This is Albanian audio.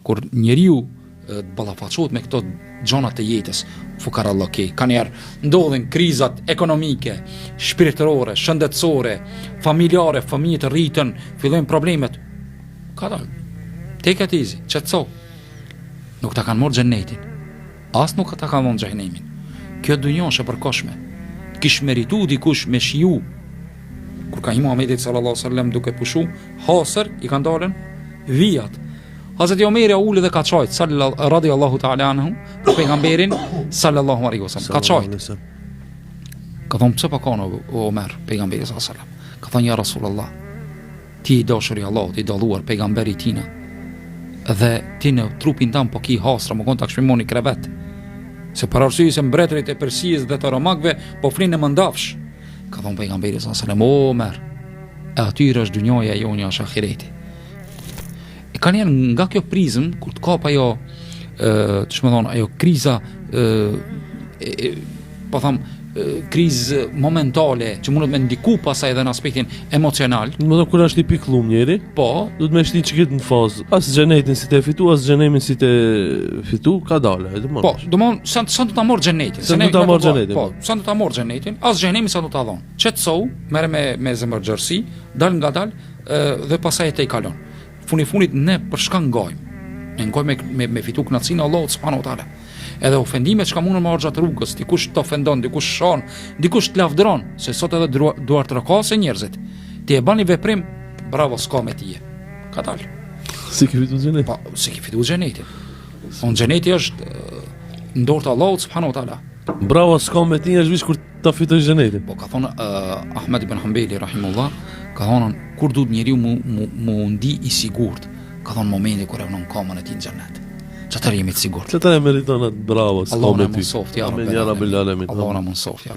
kur njeriu të ballafaqohet me këto gjonat të jetës, fukarallëki, kanë njerë ndodhin krizat ekonomike, shpirtërore, shëndetësore, familjare, fëmijët rritën, fillojnë problemet. Ka dalë. Take it easy, qetëso. Nuk ta kanë marrë xhenetin. As nuk ta kanë marrë xhenemin. Kjo dunjë është e përkohshme. Kish meritu dikush me shiju. Kur ka Muhamedi sallallahu alaihi wasallam duke pushu, hasër i kanë dalën vijat. Hazreti Omeri uli dhe ka çajt radhiyallahu ta'ala anhu për pejgamberin sallallahu alaihi wasallam. Ka çajt. Ka thonë pse pa kanë Omer pejgamberi sallallahu alaihi wasallam. Ka thonë ja Rasulullah, ti i dashuri i Allahut, i dalluar pejgamberi tina. Dhe ti në trupin tam po ki hasra, më kon ta shpimoni krevet. Se për arsye se mbretërit e Persisë dhe të romakëve po flinë mëndafsh. Ka thonë pejgamberi sallallahu alaihi wasallam, Omer, e atyre është dunjoja jonja është ahireti. E kanë janë nga kjo prizm, kur të kap ajo, ajo kriza, po tham, krizë momentale, që mundet me ndiku pasaj edhe në aspektin emocional. Më do kur është i pikëllum njeri, po, do të me shti që këtë në fazë, as xhenetin si te fitu, as xhenemin si te fitu, ka dale. Po, do mon, sa do ta morë xhenetin. Sa do ta morë xhenetin. Po, sa do ta morë xhenetin, as xhenemi sa do ta dhon. Qetësou, merre me zemërgjërsi, dal nga dal, dhe pasaj e te i kalon. Funit ne përshka ngajmë. Ne ngajmë me fitu kënaqësinë e Allahut subhanahu wa taala. Edhe ofendimet që ka mundën me marrë gjatë rrugës, dikush të ofendon, dikush shon, dikush të lavdëron, se sot edhe duart rrokase njerëzit. Ti e bani veprim, bravo, s'ka me tije. Ka dalë. Si ke fitu xhenetin? Po, si ke fitu xhenetin. Xheneti është në dorë të Allahut subhanahu wa taala. Bravo, s'ka me tije, është vish kur ta fitoj xhenetin. Po ka thonë Ahmed ibn Hanbali rahimullah, ka thonë kur duhet njeriu mu ndi i sigurt, ka thonë momenti kur e vënon kamën e tij në xhenet. Çfarë jemi të sigurt? Çfarë meriton atë bravo? Allahu na mësoft, ja Amin, ja Rabbil alamin. Allahu na mësoft, ja.